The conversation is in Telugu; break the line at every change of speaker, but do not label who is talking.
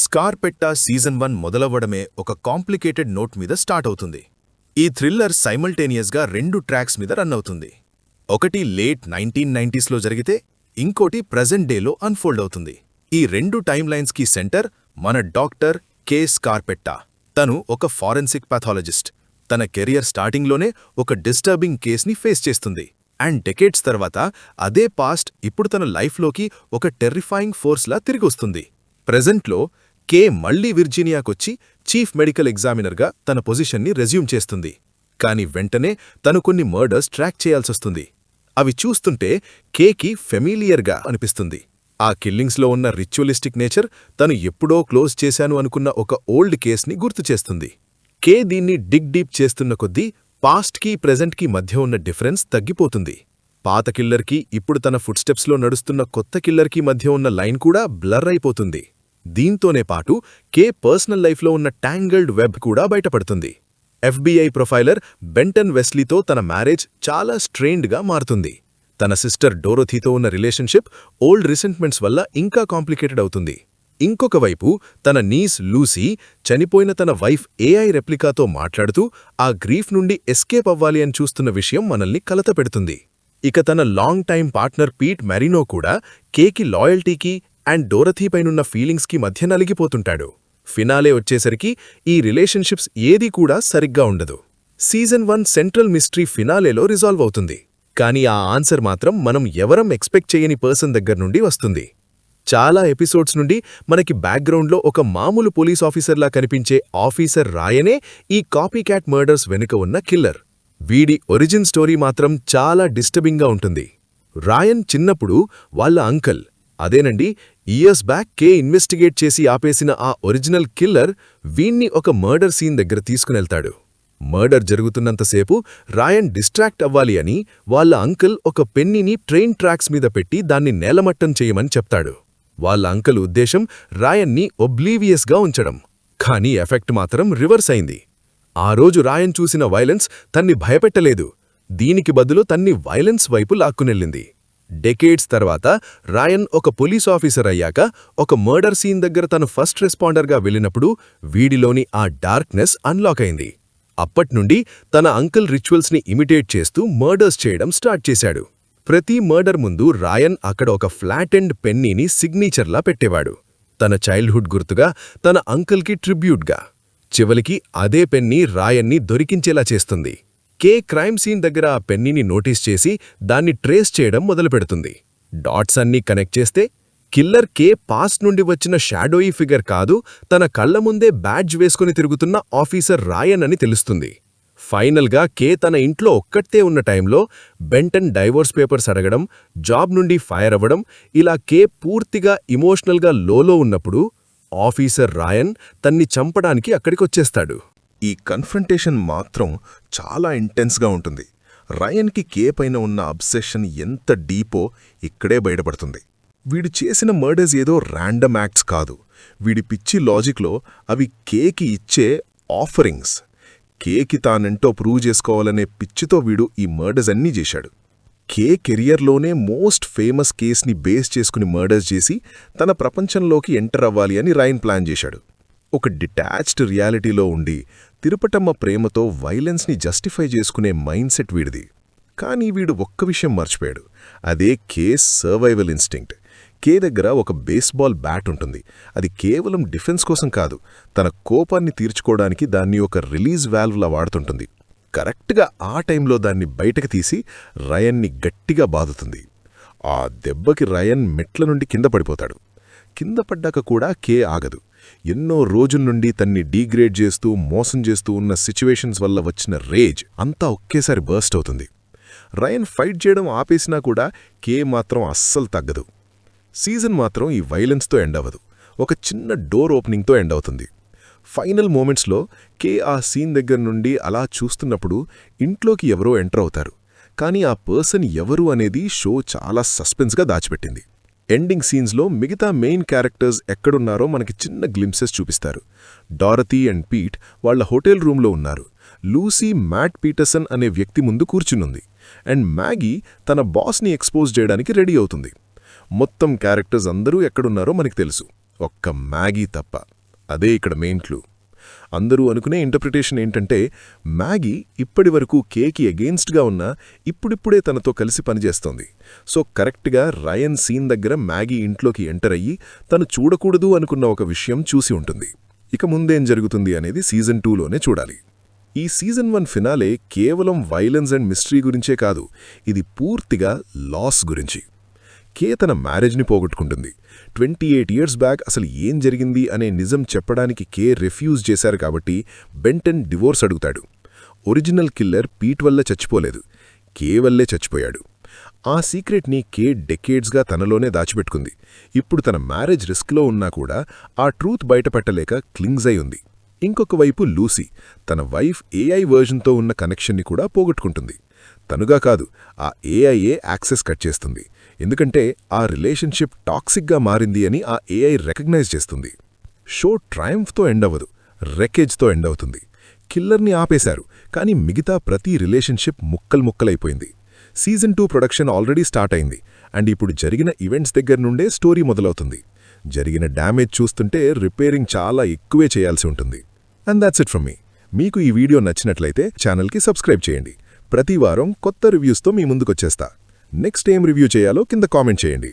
స్కార్పెట్టా సీజన్ 1 మొదలవ్వడమే ఒక కాంప్లికేటెడ్ నోట్ మీద స్టార్ట్ అవుతుంది. ఈ థ్రిల్లర్ సైమల్టేనియస్గా 2 ట్రాక్స్ మీద రన్ అవుతుంది. ఒకటి లేట్ 1990స్లో జరిగితే ఇంకోటి ప్రెజెంట్ డేలో అన్ఫోల్డ్ అవుతుంది. ఈ 2 టైమ్ లైన్స్కి సెంటర్ మన డాక్టర్ కే స్కార్పెట్టా. తను ఒక ఫారెన్సిక్ పాథాలజిస్ట్. తన కెరియర్ స్టార్టింగ్లోనే ఒక డిస్టర్బింగ్ కేస్ని ఫేస్ చేస్తుంది. అండ్ డెకేడ్స్ తర్వాత అదే పాస్ట్ ఇప్పుడు తన లైఫ్లోకి ఒక టెర్రిఫైయింగ్ ఫోర్స్లా తిరిగొస్తుంది. ప్రెజెంట్లో కే మళ్లీ విర్జీనియాకొచ్చి చీఫ్ మెడికల్ ఎగ్జామినర్గా తన పొజిషన్ని రెజ్యూమ్ చేస్తుంది. కాని వెంటనే తను కొన్ని మర్డర్స్ ట్రాక్ చేయాల్సొస్తుంది. అవి చూస్తుంటే కేకి ఫెమిలియర్గా అనిపిస్తుంది. ఆ కిల్లింగ్స్లో ఉన్న రిచువలిస్టిక్ నేచర్ తను ఎప్పుడో క్లోజ్ చేశాను అనుకున్న ఒక ఓల్డ్ కేస్ని గుర్తుచేస్తుంది. కే దీన్ని డిగ్ డీప్ చేస్తున్న కొద్దీ పాస్ట్కి ప్రెజెంట్కి మధ్య ఉన్న డిఫరెన్స్ తగ్గిపోతుంది. పాత కిల్లర్కి ఇప్పుడు తన ఫుట్స్టెప్స్లో నడుస్తున్న కొత్త కిల్లర్కి మధ్య ఉన్న లైన్ కూడా బ్లర్ అయిపోతుంది. దీంతోనే పాటు కే పర్సనల్ లైఫ్లో ఉన్న ట్యాంగిల్డ్ వెబ్ కూడా బయటపడుతుంది. FBI ప్రొఫైలర్ బెంటన్ వెస్లీతో తన మ్యారేజ్ చాలా స్ట్రెయిన్డ్గా మారుతుంది. తన సిస్టర్ డోరోథీతో ఉన్న రిలేషన్షిప్ ఓల్డ్ రిసెంట్మెంట్స్ వల్ల ఇంకా కాంప్లికేటెడ్ అవుతుంది. ఇంకొక వైపు తన నీస్ లూసీ చనిపోయిన తన వైఫ్ AI రెప్లికాతో మాట్లాడుతూ ఆ గ్రీఫ్ నుండి ఎస్కేప్ అవ్వాలి అని చూస్తున్న విషయం మనల్ని కలతపెడుతుంది. ఇక తన లాంగ్ టైమ్ పార్ట్నర్ పీట్ మెరీనో కూడా కేకి లాయల్టీకి అండ్ డోరథీపైనున్న ఫీలింగ్స్కి మధ్య నలిగిపోతుంటాడు. ఫినాలే వచ్చేసరికి ఈ రిలేషన్షిప్స్ ఏదీ కూడా సరిగ్గా ఉండదు. సీజన్ 1 సెంట్రల్ మిస్టరీ ఫినాలేలో రిజాల్వ్ అవుతుంది. కానీ ఆ ఆన్సర్ మాత్రం మనం ఎవరం ఎక్స్పెక్ట్ చేయని పర్సన్ దగ్గర్నుండి వస్తుంది. చాలా ఎపిసోడ్స్ నుండి మనకి బ్యాక్గ్రౌండ్లో ఒక మామూలు పోలీస్ ఆఫీసర్లా కనిపించే ఆఫీసర్ రాయనే ఈ కాపీ క్యాట్ మర్డర్స్ వెనుక ఉన్న కిల్లర్. వీడి ఒరిజిన్ స్టోరీ మాత్రం చాలా డిస్టర్బింగ్గా ఉంటుంది. రాయన్ చిన్నప్పుడు వాళ్ళ అంకల్, అదేనండి ఇయర్స్ బ్యాక్ కే ఇన్వెస్టిగేట్ చేసి ఆపేసిన ఆ ఒరిజినల్ కిల్లర్ వీణ్ణి ఒక మర్డర్ సీన్ దగ్గర తీసుకునెళ్తాడు. మర్డర్ జరుగుతున్నంతసేపు రాయన్ డిస్ట్రాక్ట్ అవ్వాలి అని వాళ్ళ అంకల్ ఒక పెన్నీని ట్రైన్ ట్రాక్స్ మీద పెట్టి దాన్ని నేలమట్టం చేయమని చెప్తాడు. వాళ్ళ అంకల్ ఉద్దేశం రాయన్ని ఒబ్లీవియస్గా ఉంచడం. కానీ ఎఫెక్ట్ మాత్రం రివర్స్ అయింది. ఆ రోజు రాయన్ చూసిన వైలెన్స్ తన్ని భయపెట్టలేదు, దీనికి బదులు తన్ని వైలెన్స్ వైపు లాక్కునెళ్ళింది. డెకేడ్స్ తర్వాత రాయన్ ఒక పోలీస్ ఆఫీసర్ అయ్యాక ఒక మర్డర్ సీన్ దగ్గర తను ఫస్ట్ రెస్పాండర్గా వెళ్ళినప్పుడు వీడిలోని ఆ డార్క్నెస్ అన్లాక్ అయింది. అప్పట్నుండి తన అంకల్ రిచువల్స్ని ఇమిటేట్ చేస్తూ మర్డర్స్ చేయడం స్టార్ట్ చేశాడు. ప్రతి మర్డర్ ముందు రాయన్ అక్కడ ఒక ఫ్లాట్ ఎండ్ పెన్నీని సిగ్నేచర్లా పెట్టేవాడు. తన చైల్డ్హుడ్ గుర్తుగా, తన అంకల్కి ట్రిబ్యూట్గా. చివరికి అదే పెన్నీ రాయన్ని దొరికించేలా చేస్తుంది. కే క్రైమ్ సీన్ దగ్గర ఆ పెన్నీని నోటీస్ చేసి దాన్ని ట్రేస్ చేయడం మొదలుపెడుతుంది. డాట్స్ అన్నీ కనెక్ట్ చేస్తే కిల్లర్ కే పాస్ట్ నుండి వచ్చిన షాడోయీ ఫిగర్ కాదు, తన కళ్ల ముందే బ్యాడ్జ్ వేసుకుని తిరుగుతున్న ఆఫీసర్ రాయన్ అని తెలుస్తుంది. ఫైనల్గా కే తన ఇంట్లో ఒక్కటే ఉన్న టైంలో బెంటన్ డైవోర్స్ పేపర్స్ అడగడం, జాబ్ నుండి ఫైర్ అవ్వడం, ఇలా కే పూర్తిగా ఇమోషనల్గా లోలో ఉన్నప్పుడు ఆఫీసర్ రాయన్ తన్ని చంపడానికి అక్కడికొచ్చేస్తాడు.
ఈ కన్ఫ్రంటేషన్ మాత్రం చాలా ఇంటెన్స్గా ఉంటుంది. రాయన్కి కే పైన ఉన్న అబ్సెషన్ ఎంత డీపో ఇక్కడే బయటపడుతుంది. వీడు చేసిన మర్డర్స్ ఏదో ర్యాండమ్ యాక్ట్స్ కాదు. వీడి పిచ్చి లాజిక్లో అవి కేకి ఇచ్చే ఆఫరింగ్స్. కేకి తానెంటో ప్రూవ్ చేసుకోవాలనే పిచ్చితో వీడు ఈ మర్డర్స్ అన్నీ చేశాడు. కే కెరియర్లోనే మోస్ట్ ఫేమస్ కేస్ని బేస్ చేసుకుని మర్డర్స్ చేసి తన ప్రపంచంలోకి ఎంటర్ అవ్వాలి అని రాయన్ ప్లాన్ చేశాడు. ఒక డిటాచ్డ్ రియాలిటీలో ఉండి తిరుపటమ్మ ప్రేమతో వైలెన్స్ని జస్టిఫై చేసుకునే మైండ్ సెట్ వీడిది. కానీ వీడు ఒక్క విషయం మర్చిపోయాడు, అదే కేస్ సర్వైవల్ ఇన్స్టింక్ట్. కే దగ్గర ఒక బేస్బాల్ బ్యాట్ ఉంటుంది. అది కేవలం డిఫెన్స్ కోసం కాదు, తన కోపాన్ని తీర్చుకోవడానికి దాన్ని ఒక రిలీజ్ వాల్వ్లా వాడుతుంటుంది. కరెక్ట్గా ఆ టైంలో దాన్ని బయటకు తీసి రయన్ని గట్టిగా బాదుతుంది. ఆ దెబ్బకి రయన్ మెట్ల నుండి కింద పడిపోతాడు. కింద పడ్డాక కూడా కే ఆగదు. ఎన్నో రోజుల నుండి తన్ని డీగ్రేడ్ చేస్తూ మోసం చేస్తూ ఉన్న సిచ్యువేషన్స్ వల్ల వచ్చిన రేజ్ అంతా ఒకేసారి బర్స్ట్ అవుతుంది. రయన్ ఫైట్ చేయడం ఆపేసినా కూడా కే మాత్రం అస్సలు తగ్గదు. సీజన్ మాత్రం ఈ వైలెన్స్తో ఎండ్ అవ్వదు, ఒక చిన్న డోర్ ఓపెనింగ్తో ఎండ్ అవుతుంది. ఫైనల్ మూమెంట్స్లో కే ఆ సీన్ దగ్గర నుండి అలా చూస్తున్నప్పుడు ఇంట్లోకి ఎవరో ఎంటర్ అవుతారు. కానీ ఆ పర్సన్ ఎవరు అనేది షో చాలా సస్పెన్స్గా దాచిపెట్టింది. ఎండింగ్ సీన్స్లో మిగతా మెయిన్ క్యారెక్టర్స్ ఎక్కడున్నారో మనకి చిన్న గ్లింప్సెస్ చూపిస్తారు. డారథీ అండ్ పీట్ వాళ్ల హోటల్ రూంలో ఉన్నారు. లూసీ మ్యాట్ పీటర్సన్ అనే వ్యక్తి ముందు కూర్చునుంది. అండ్ మ్యాగీ తన బాస్ని ఎక్స్పోజ్ చేయడానికి రెడీ అవుతుంది. మొత్తం క్యారెక్టర్స్ అందరూ ఎక్కడున్నారో మనకి తెలుసు, ఒక్క మ్యాగీ తప్ప. అదే ఇక్కడ మెయిన్ క్లూ. అందరూ అనుకునే ఇంటర్ప్రిటేషన్ ఏంటంటే మ్యాగీ ఇప్పటివరకు కేకి ఎగెయిన్స్ట్గా ఉన్నా ఇప్పుడిప్పుడే తనతో కలిసి పనిచేస్తోంది. సో కరెక్ట్గా రయన్ సీన్ దగ్గర మ్యాగీ ఇంట్లోకి ఎంటర్ అయ్యి తను చూడకూడదు అనుకున్న ఒక విషయం చూసి ఉంటుంది. ఇక ముందేం జరుగుతుంది అనేది సీజన్ 2లోనే చూడాలి. ఈ సీజన్ 1 ఫినాలే కేవలం వైలెన్స్ అండ్ మిస్టరీ గురించే కాదు, ఇది పూర్తిగా లాస్ గురించి. కే తన మ్యారేజ్ని పోగొట్టుకుంటుంది. 28 ఇయర్స్ బ్యాక్ అసలు ఏం జరిగింది అనే నిజం చెప్పడానికి కే రిఫ్యూజ్ చేశారు కాబట్టి బెంటన్ డివోర్స్ అడుగుతాడు. ఒరిజినల్ కిల్లర్ పీట్ వల్ల చచ్చిపోలేదు, కే వల్లే చచ్చిపోయాడు. ఆ సీక్రెట్ని కే డెకేడ్స్గా తనలోనే దాచిపెట్టుకుంది. ఇప్పుడు తన మ్యారేజ్ రిస్క్లో ఉన్నా కూడా ఆ ట్రూత్ బయటపెట్టలేక క్లింగ్స్ అయి ఉంది. ఇంకొక వైపు లూసీ తన వైఫ్ ఏఐ వర్జన్తో ఉన్న కనెక్షన్ని కూడా పోగొట్టుకుంటుంది. తనుగా కాదు, ఆ ఏఐఏ యాక్సెస్ కట్ చేస్తుంది. ఎందుకంటే ఆ రిలేషన్షిప్ టాక్సిక్గా మారింది అని ఆ ఏఐ రికగ్నైజ్ చేస్తుంది. షో ట్రయంఫ్తో ఎండ్ అవ్వదు, రెకేజ్తో ఎండ్ అవుతుంది. కిల్లర్ని ఆపేశారు, కానీ మిగతా ప్రతి రిలేషన్షిప్ ముక్కలైపోయింది. సీజన్ 2 ప్రొడక్షన్ ఆల్రెడీ స్టార్ట్ అయింది అండ్ ఇప్పుడు జరిగిన ఈవెంట్స్ దగ్గర నుండే స్టోరీ మొదలవుతుంది. జరిగిన డ్యామేజ్ చూస్తుంటే రిపేరింగ్ చాలా ఎక్కువే చేయాల్సి ఉంటుంది. అండ్ దాట్స్ ఇట్ ఫ్రమ్ మీ. మీకు ఈ వీడియో నచ్చినట్లయితే ఛానల్కి సబ్స్క్రైబ్ చేయండి. ప్రతి వారం కొత్త రివ్యూస్తో మీ ముందుకొచ్చేస్తా. నెక్స్ట్ ఏం రివ్యూ చేయాలో కింద కామెంట్ చేయండి.